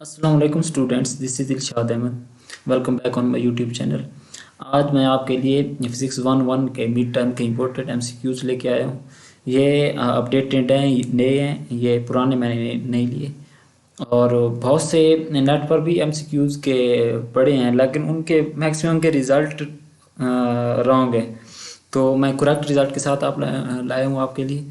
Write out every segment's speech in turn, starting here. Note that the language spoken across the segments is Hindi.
अस्सलाम वालेकुम students, this is Dilshad Ahmad. Welcome back on my YouTube channel. आज मैं आपके लिए फिज़िक्स 1 के मिड टर्म के इम्पोर्टेंट एमसीक्यूज़ लेके आया हूँ। ये अपडेटेड हैं, नए हैं, ये पुराने मैंने नहीं लिए। और बहुत से नेट पर भी एमसीक्यूज़ के पढ़े हैं, लेकिन उनके मैक्सिमम के रिज़ल्ट रॉन्ग है। तो मैं करेक्ट रिज़ल्ट के साथ लाया हूँ आपके लिए।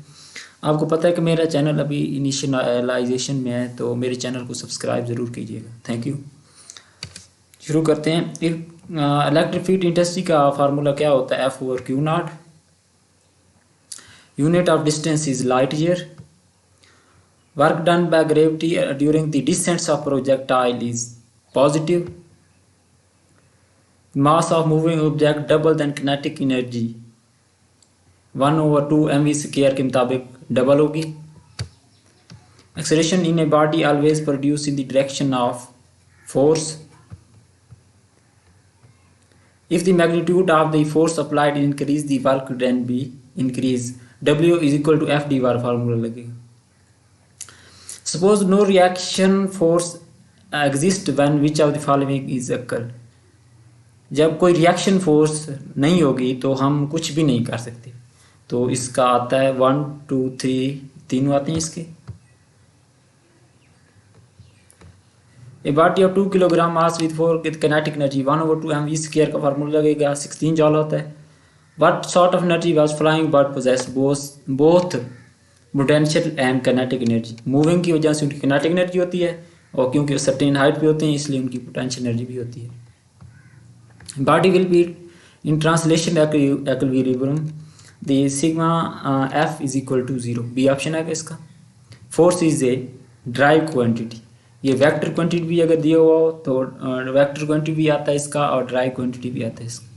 आपको पता है कि मेरा चैनल अभी इनिशियलाइजेशन में है, तो मेरे चैनल को सब्सक्राइब ज़रूर कीजिएगा। Thank you. शुरू करते हैं। इलेक्ट्रिक फील्ड इंटेंसिटी का फार्मूला क्या होता है? F over q naught. Unit of distance is light year. Work done by gravity during the descents of projectile is positive. Mass of moving object double then kinetic energy 1/2 mv square के मुताबिक डबल होगी। Acceleration in a body always produce in the direction of force. If the magnitude of the force applied increase, the work then be increase. W is equal to F d bar formula लगेगा। Suppose no reaction force exists when which of the following is occur. जब कोई रिएक्शन फोर्स नहीं होगी तो हम कुछ भी नहीं कर सकते। तो इसका आता है 1 2 3 तीनों आते हैं इसके। A body of 2 kilogram mass with 4 kinetic energy 1/2 mv square का फार्मूला लगेगा 16 जॉल होता है। What sort of energy was flying bird possess both potential and kinetic energy. Moving की वजह से उनकी किनेटिक एनर्जी होती है, और क्योंकि सर्टेन हाइट पे होते हैं इसलिए उनकी पोटेंशियल एनर्जी भी होती है। Body will be in translation equilibrium the sigma F is equal to 0। B option है इसका। Force is a derived quantity. ये वेक्टर क्वांटिटी भी अगर दिया हुआ हो तो वेक्टर क्वांटिटी भी आता है इसका, और ड्राइव क्वांटिटी भी आता है इसका।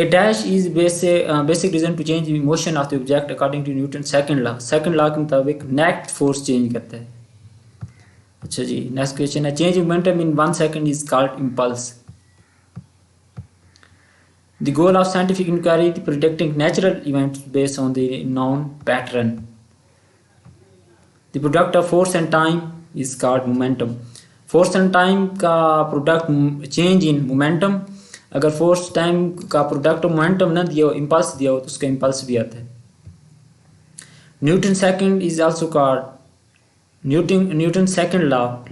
A dash is basic reason to change motion of the object according to Newton second law. Second law के मुताबिक नेट फोर्स चेंज करता है। अच्छा जी, नेक्स्ट क्वेश्चन है। Change momentum in 1 second is called impulse. The goal of scientific inquiry predicting natural events based on the known pattern. The product of force and time is called momentum. Force and time का प्रोडक्ट चेंज इन मोमेंटम। अगर फोर्स टाइम का प्रोडक्ट मोमेंटम ना दिया हो, इम्पल्स दिया हो, तो उसका इम्पल्स भी आता है। Newton second is also called Newton second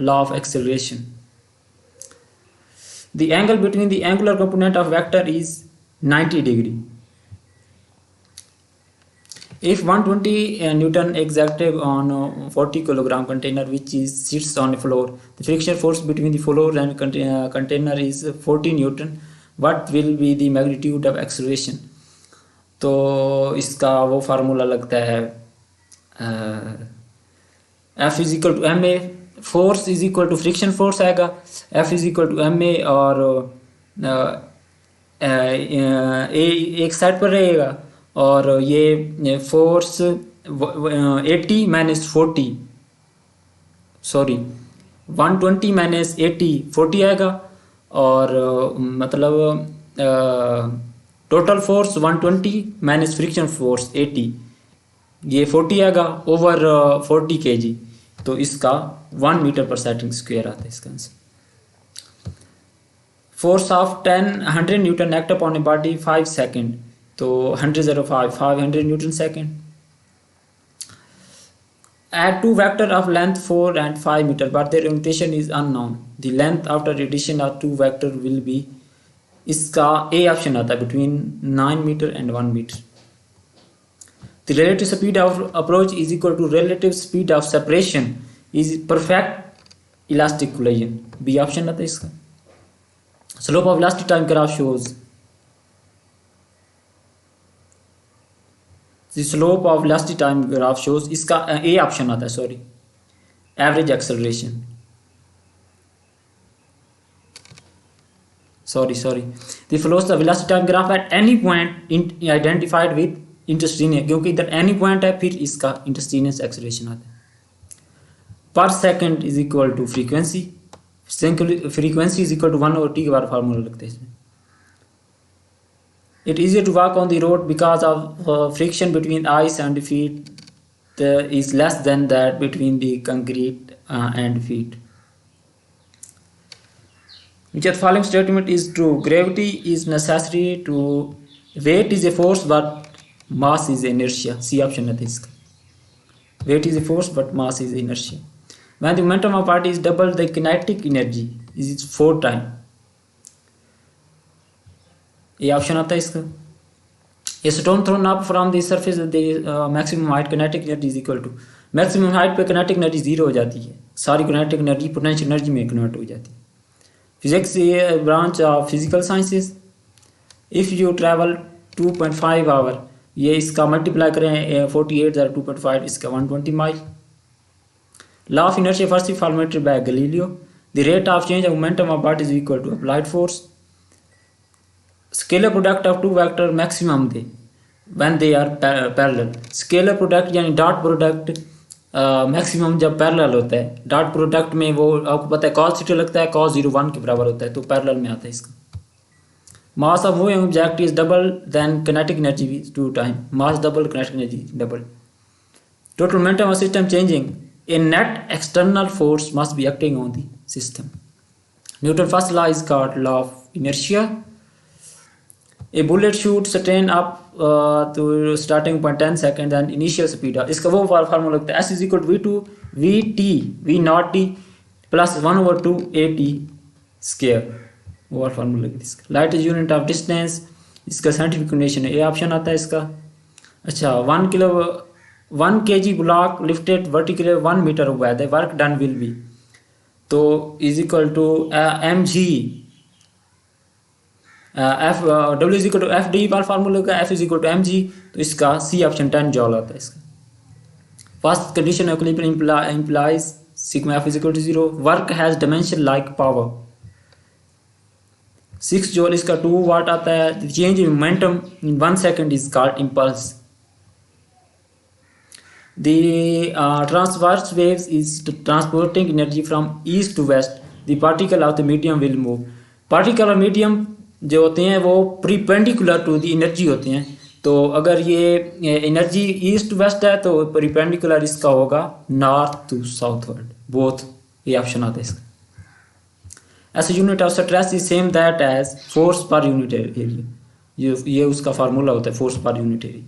law of acceleration. The angle between the angular component of vector is 90 degree. If 120 Newton exacted on 40 kilogram container which is sits on the floor, the friction force between the floor and container is 40 Newton. What will be the magnitude of acceleration? तो इसका वो फार्मूला लगता है F is equal to M A. Force is equal to friction force आएगा, F is equal to M A, और ए एक साइड पर रहेगा, और ये फोर्स 80 माइनस 40 सॉरी 120 माइनस 80 40 आएगा, और मतलब total force 120 minus friction force 80, ये 40 आएगा ओवर 40 kg। तो इसका 1 मीटर पर सेकंड स्क्वायर आता है इसका answer. Force of 100 Newton act upon a body 5 second, तो 500 Newton second. Add two vector of length 4 and 5 meter, but their orientation is unknown. The length after addition of two vector will be, इसका A ऑप्शन आता है between 9 meter and 1 meter. The relative speed of approach is equal to relative speed of separation is perfect elastic collision. B option आता है इसका। Slope of velocity time graph shows the slope of velocity time graph shows, इसका A ऑप्शन आता है, sorry, average acceleration, sorry the flows the velocity time graph at any point identified with interstitial, क्योंकि इधर एनी पॉइंट है फिर इसका इंटरस्टेनियस एक्सेलरेशन आता है। Per second is equal to frequency is equal to 1/t के बार फार्मूला लगता है इसमें। It is easier to walk on the road because of friction between ice and feet is less than that between the concrete and feet. Which of the following statement is true? Gravity is necessary to weight is a force but mass is inertia. C option है इसका. Weight is a force but mass is inertia. When the momentum of a party is double, the kinetic energy is 4 times. ये ऑप्शन आता है इसका. A stone thrown up from the surface, the maximum height kinetic energy is equal to. Maximum height पे kinetic energy 0 हो जाती है. सारी kinetic energy potential energy में कन्वर्ट हो जाती है. Physics is a branch of physical sciences. If you travel 2.5 hour, ये इसका मल्टीप्लाई करें 48 ज़रा 2.5 इसका 120 mile. Law of inertia first formulated by Galileo. The rate of change of momentum of body is equal to applied force. Scalar product of two vector maximum they when they are parallel. Scalar product यानी डॉट प्रोडक्ट मैक्सिमम जब पैरेलल होता है. डॉट प्रोडक्ट में वो आपको पता है cos थीटा लगता है, cos 0 1 के बराबर होता है, तो पैरेलल में आता है इसका. Mass of moving object is double than kinetic energy is 2 times. Mass double, kinetic energy double. Total momentum of system changing. A net external force must be acting on the system. Newton's first law is called law of inertia. A bullet shoots straight up to starting point 10 seconds and initial speed. इसका वो फार्मूला लगता है S is equal to V2 VT V naught T plus 1 over 2 AT square. वो फार्मूला लगता है इसका. Light is unit of distance. इसका साइंटिफिक नोटेशन है. ये ऑप्शन आता है इसका. अच्छा 1 kg block lifted vertically 1 meter हुआ है. The work done will be तो is equal to mg F W is equal to F D पर फार्मूला का F is equal to mg. तो इसका C ऑप्शन 10 जॉल आता है इसका. First condition of equilibrium implies sigma F is equal to 0. Work has dimension like power 6 जॉल इसका 2 वाट आता है. Change in momentum in 1 second is called impulse. The transverse waves is transporting energy from east to west. The particle of the medium will move. Particle और medium जो होते हैं वो perpendicular to the energy होते हैं. तो अगर ये energy east to west है तो perpendicular इसका होगा north to southward. Both ये ऑप्शन आता है इसका. As a unit of stress is same that as force per unit area. ये उसका फार्मूला होता है force per unit area.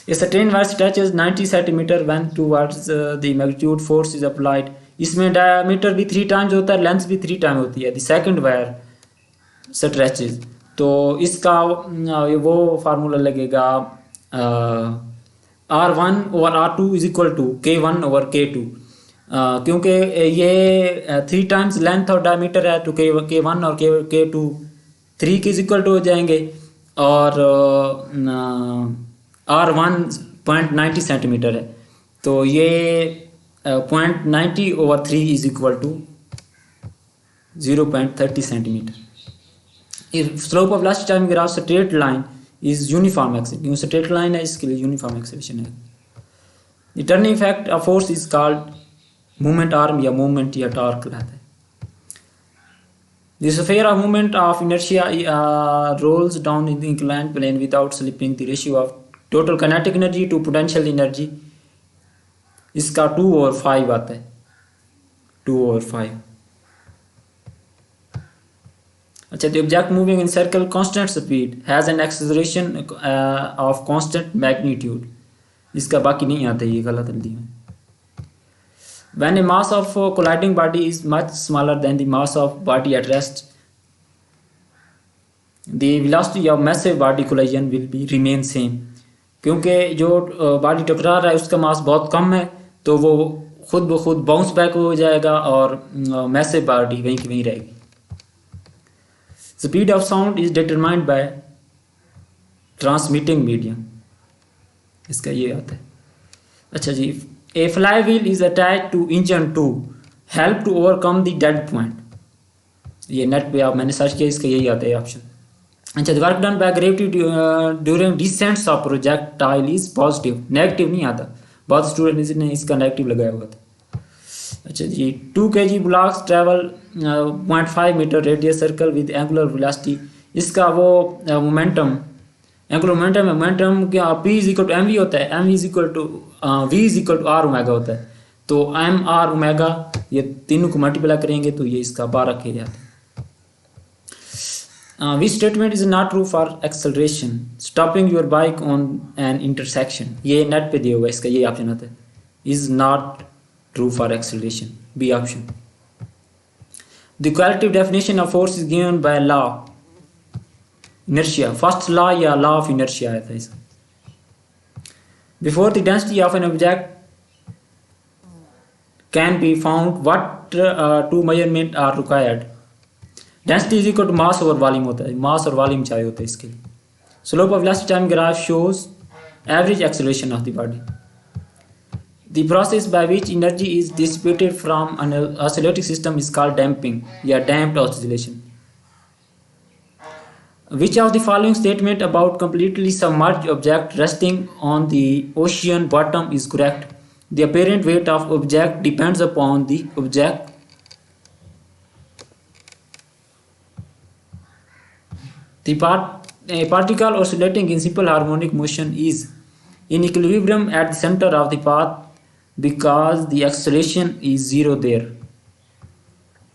A certain wire stretches 90 centimeter when towards the magnitude force is applied. इसमें diameter भी 3 times होता है, length भी 3 times होती है. The second wire stretches. तो इसका वो फार्मूला लगेगा R1 over R2 is equal to K1 over K2. क्योंकि ये 3 times length और diameter है तो K1 और K2 3 के is equal to हो जाएंगे. और R1 0.90 सेंटीमीटर है तो ये 0.90 over 3 is equal to 0.30 centimetre. If slope of last time graph straight line is uniform acceleration, straight line है इसके लिए uniform acceleration है. The turning effect of force is called movement arm या movement या torque कहलाता है. The sphere of movement of inertia rolls down in the inclined plane without slipping. The ratio of total kinetic energy to potential energy इसका 2 over 5 आता है. 2 over 5. अच्छा the object moving in circle constant speed has an acceleration of constant magnitude. इसका बाकी नहीं आता, ये गलत लिखी है. When a mass of colliding body is much smaller than the mass of body at rest, the velocity of massive body collision will be remain same. क्योंकि जो बॉडी टकरा रहा है उसका मास बहुत कम है तो वो खुद ब खुद बाउंस बैक हो जाएगा और मैसिव बॉडी वहीं की वहीं रहेगी. Speed of sound is determined by transmitting medium. इसका ये आता है. अच्छा जी, a fly wheel is attach to engine to help to overcome the dead point. ये नेट पे आप मैंने सर्च किया, इसका यही आता है ऑप्शन. अच्छा, the work done by gravity during descents of projectile is positive. Negative नहीं आता, बहुत स्टूडेंट ने इसका नेगेटिव लगाया हुआ था. अच्छा जी, 2 kg blocks travel 0.5 meter radius circle with angular velocity. इसका वो मोमेंटम एंगुलर मोमेंटम क्या P is equal to mv होता है. mv is equal to v is equal to r omega होता है. तो एम आर ओमेगा ये तीनों को मल्टीप्लाई करेंगे तो ये इसका 12 के जाता है। Which statement is not true for acceleration? Stopping your bike on an intersection. ये नेट पे दिया हुआ है, इसका ये ऑप्शन आता है, is not true for acceleration. B option. The qualitative definition of force is given by law inertia. First law या law of inertia आया था इसका. Before the density of an object can be found, what two measurements are required? Density is equal to mass over volume होता है, मास और वॉल्यूम चाहिए होता है इसके लिए। Slope of velocity time graph shows average acceleration of the body. The process by which energy is dissipated from an oscillating system is called damping या damped oscillation. Which of the following statement about completely submerged object resting on the ocean bottom is correct? The apparent weight of object depends upon the object. A particle oscillating in simple harmonic motion is in equilibrium at the center of the path because the acceleration is zero there.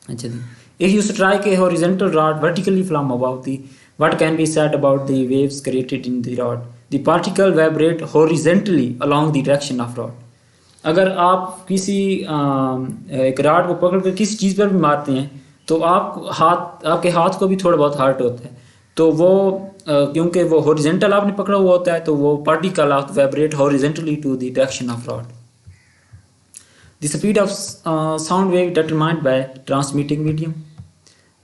If you strike a horizontal rod vertically from above, what can be said about the waves created in the rod? The particle vibrate horizontally along the direction of rod. अगर आप किसी एक रॉड को पकड़ कर किसी चीज़ पर भी मारते हैं तो आपके हाथ को भी थोड़ा बहुत हर्ट होता है, तो वो क्योंकि वो हॉरिजॉन्टल आपने पकड़ा हुआ होता है तो वो particle of vibrate horizontally to the direction of rod. The speed of sound wave determined by transmitting medium.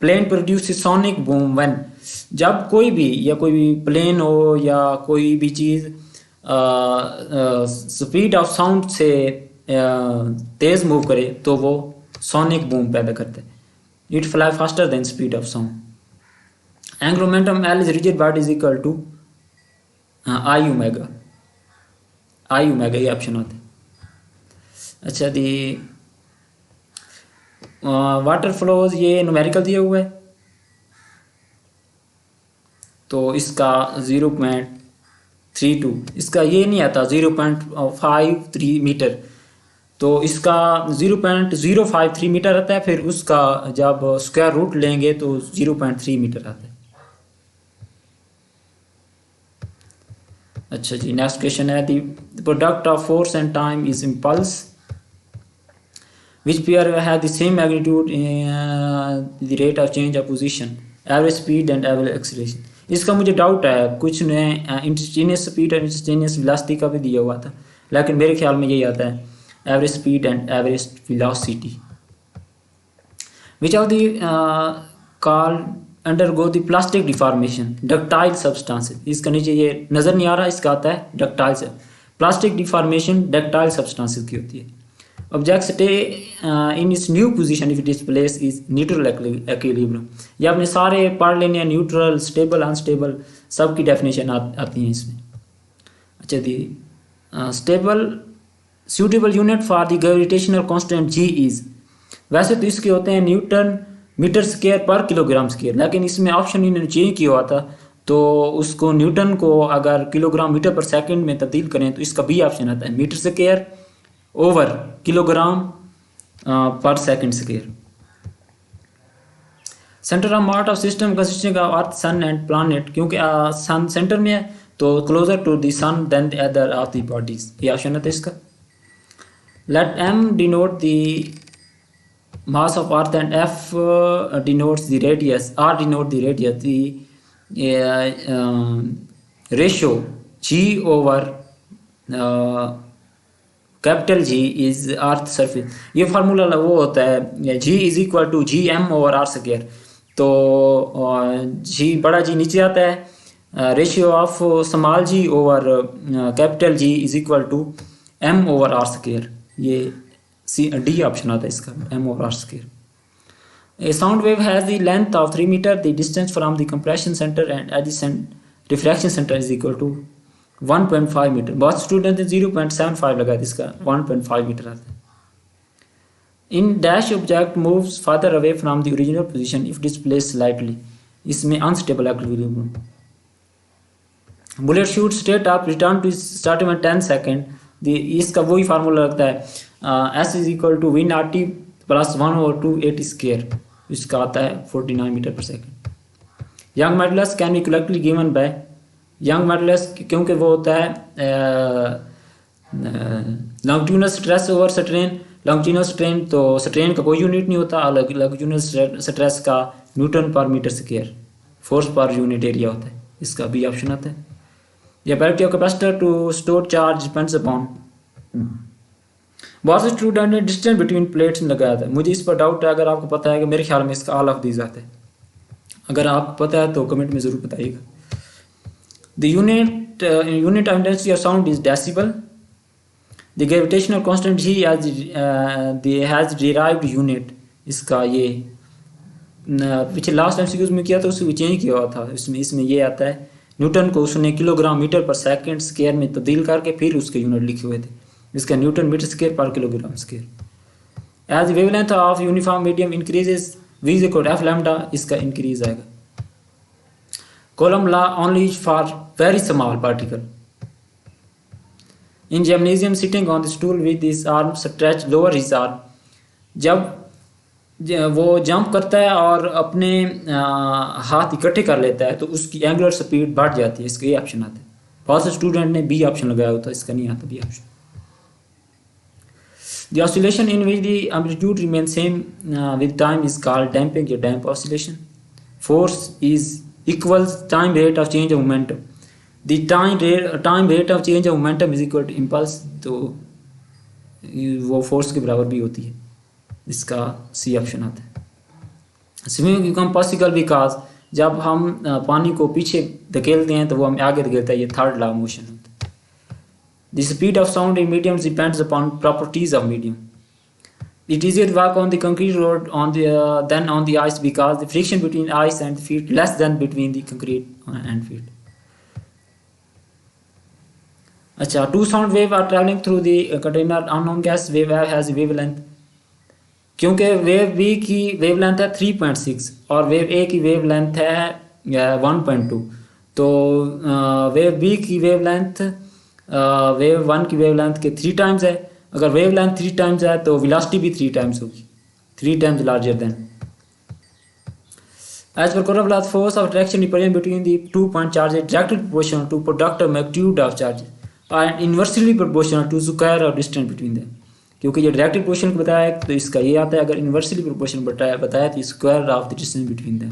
Plane produce sonic boom when, जब कोई भी प्लेन हो या कोई भी चीज़ स्पीड ऑफ साउंड से तेज मूव करे तो वो सोनिक बूम पैदा करता है। It fly faster than speed of sound. Angular momentum L is rigid body is equal to I omega ये ऑप्शन होता है। अच्छा, दी वाटर फ्लोज ये न्यूमेरिकल दिया हुआ है तो इसका 0.32, इसका ये नहीं आता 0.53 मीटर, तो इसका 0.053 मीटर आता है, फिर उसका जब स्क्वायर रूट लेंगे तो 0.3 मीटर आता है। अच्छा जी, नेक्स्ट क्वेश्चन है the product of force and time is impulse which pair have the same magnitude the rate of change of position, average speed and average acceleration. इसका मुझे डाउट है, कुछ ने इंस्टेंटेनियस स्पीड और इंस्टेंटेनियस वेलोसिटी का भी दिया हुआ था, लेकिन मेरे ख्याल में यही आता है average speed and average velocity. Which of the called undergo the plastic deformation, ductile substances. इसका नीचे ये नज़र नहीं आ रहा, इसका आता है डक्टाइल से। प्लास्टिक डिफॉर्मेशन डक्टाइल सब्सटेंसेस की होती है। Object stay in its new position if it is place is neutral equilibrium. ये आपने सारे पढ़ लेने हैं, न्यूट्रल, स्टेबल, अनस्टेबल, सब की डेफिनेशन आती हैं इसमें। अच्छा the stable suitable unit for the gravitational constant G is, वैसे तो इसके होते हैं न्यूटन मीटर स्क्वायर पर किलोग्राम स्क्वायर, लेकिन इसमें ऑप्शन इन्होंने चेंज किया हुआ था तो उसको न्यूटन को अगर किलोग्राम मीटर पर सेकंड में तब्दील करें तो इसका बी ऑप्शन आता है, metre square over kilogram per second square. Centre of mass of system consisting of earth, sun and planet, क्योंकि सन सेंटर में है तो closer to the sun than the other of the bodies, ये ऑप्शन आता है इसका। Let M denote the mass of earth and f denotes the radius, r denote the radius, the ratio g over capital G is earth surface। ये फार्मूला वो होता है g is equal to g m over r square, तो g बड़ा G नीचे आता है, ratio of small g over capital G is equal to m over r square, ये डी ऑप्शन आता है इसका, m over r square। A sound wave has the length of 3 meter, the distance from the compression center and adjacent reflection center is equal to 1.5 metre. बहुत स्टूडेंट ने 0.75 लगाया, इसका 1.5 मीटर आता है। In dash object moves farther away from the original position if displaced slightly, इसमें unstable equilibrium। Bullet shoot straight up, return to starting in 10 second, इसका वही फार्मूला लगता है S is equal to V naught T plus 1/2 square, इसका आता है 49 मीटर पर second. Young modulus can be correctly given by Young modulus, क्योंकि वो होता है longitudinal stress over strain. Longitudinal strain तो स्ट्रेन का कोई यूनिट नहीं होता, लॉन्गिट्यूडनल स्ट्रेस का न्यूटन पर मीटर स्क्वायर फोर्स पर यूनिट एरिया होता है, इसका भी ऑप्शन आता है। The ability of capacitor to store charge depends upon बहुत से स्टूडेंट ने डिस्टेंस बिटवीन प्लेट्स लगाया था। मुझे इस पर डाउट है, अगर आपको पता है कि मेरे ख्याल में इसका ऑल ऑफ दीज आता है। अगर आपको पता है तो कमेंट में ज़रूर बताइएगा। The unit of intensity of sound is decibel. The gravitational constant he has derived unit, इसका ये पीछे लास्ट एमसीक्यूज में किया तो उसको चेंज किया हुआ था। इसमें ये आता है न्यूटन को उसने किलोग्राम मीटर पर सेकंड स्क्वायर में तब्दील करके फिर उसके यूनिट लिखे हुए थे। इसका न्यूटन मीटर स्क्वायर पर kilogram square. As wavelength of uniform medium increases v is equal to F lambda, इसका इंक्रीज आएगा। Coulomb law only for very small particle. In gymnasium sitting on the stool with his arm stretch lower his arm, जब वो जंप करता है और अपने हाथ इकट्ठे कर लेता है तो उसकी एंगुलर स्पीड बढ़ जाती है, इसका ये ऑप्शन आता है। बहुत से स्टूडेंट ने बी ऑप्शन लगाया होता है, इसका नहीं आता B option. The oscillation in which the amplitude remain same with time is called damping या damp oscillation. Force is equals time rate of change of momentum. The time rate of change of momentum is equal to impulse, तो वो फोर्स के बराबर भी होती है, इसका सी ऑप्शन आता है। स्विमिंग बिकम पॉसिबल बिकॉज जब हम पानी को पीछे धकेलते हैं तो वो हमें आगे धकेलता है, ये थर्ड लॉ ऑफ मोशन होता है। The speed of sound in medium depends upon properties of medium. It is to walk on the concrete road than on the ice because the friction between ice and feet less than between the concrete and feet. अच्छा, two sound wave are travelling through the container unknown gas wave has wavelength. क्योंकि वेव बी की वेवलेंथ है 3.6 और वेव ए की वेवलेंथ है 1.2, तो वेव बी की वेवलेंथ वेव वन की वेवलेंथ के 3 टाइम्स है। अगर वेवलेंथ 3 टाइम्स है तो वेलोसिटी भी 3 टाइम्स होगी, 3 times larger than. As per Coulomb law, force of attraction represent between the 2 point charges directly proportional to product of magnitude of charges and inversely proportional to square of distance between them. क्योंकि ये डायरेक्टली प्रोपोर्शनल बताया है तो इसका ये आता है, अगर इन्वर्सली प्रोपोर्शनल बताया तो square of the distance between them.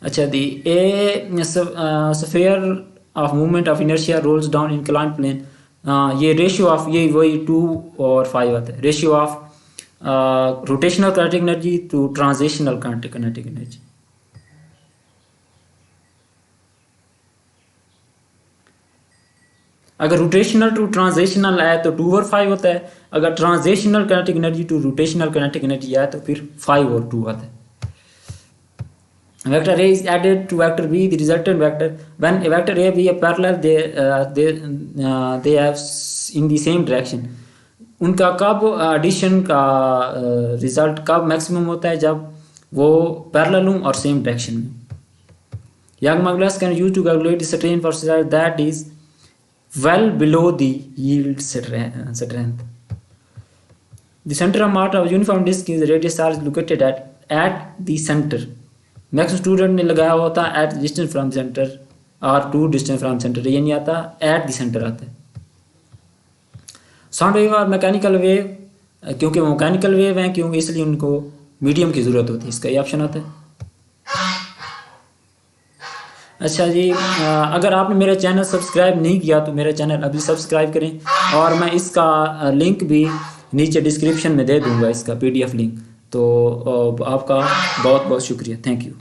अच्छा, the a sphere of movement of inertia rolls down incline plane, ये रेशियो ऑफ ये वही 2 और 5 आता है। Ratio of rotational kinetic energy to transitional kinetic energy. अगर रोटेशनल टू ट्रांजिशनल आए तो 2 और 5 होता है, अगर transitional kinetic energy to rotational kinetic energy आए तो फिर 5 और 2 आता है। Vector A is added to vector B, the resultant vector. When a vector A B are parallel, they have in the same direction. उनका कब एडिशन का रिजल्ट कब मैक्सिमम होता है, जब वो पैरेलल हों और सेम डायरेक्शन में। Young modulus can use to calculate the strain for size that is well below the yield strength. The center of mass of uniform disk is radius r is located at the center. Next student ने लगाया होता है एट डिस्टेंस फ्रॉम सेंटर और टू डिस्टेंस फ्रॉम सेंटर, ये नहीं आता, एट द सेंटर आता है। साउंड वेव और मैकेनिकल वेव, क्योंकि वो मैकेनिकल वेव हैं क्योंकि इसलिए उनको मीडियम की ज़रूरत होती है, इसका ये ऑप्शन आता है। अच्छा जी, अगर आपने मेरा चैनल सब्सक्राइब नहीं किया तो मेरा चैनल अभी सब्सक्राइब करें, और मैं इसका लिंक भी नीचे डिस्क्रिप्शन में दे दूँगा, इसका PDF लिंक। तो आपका बहुत बहुत शुक्रिया, थैंक यू।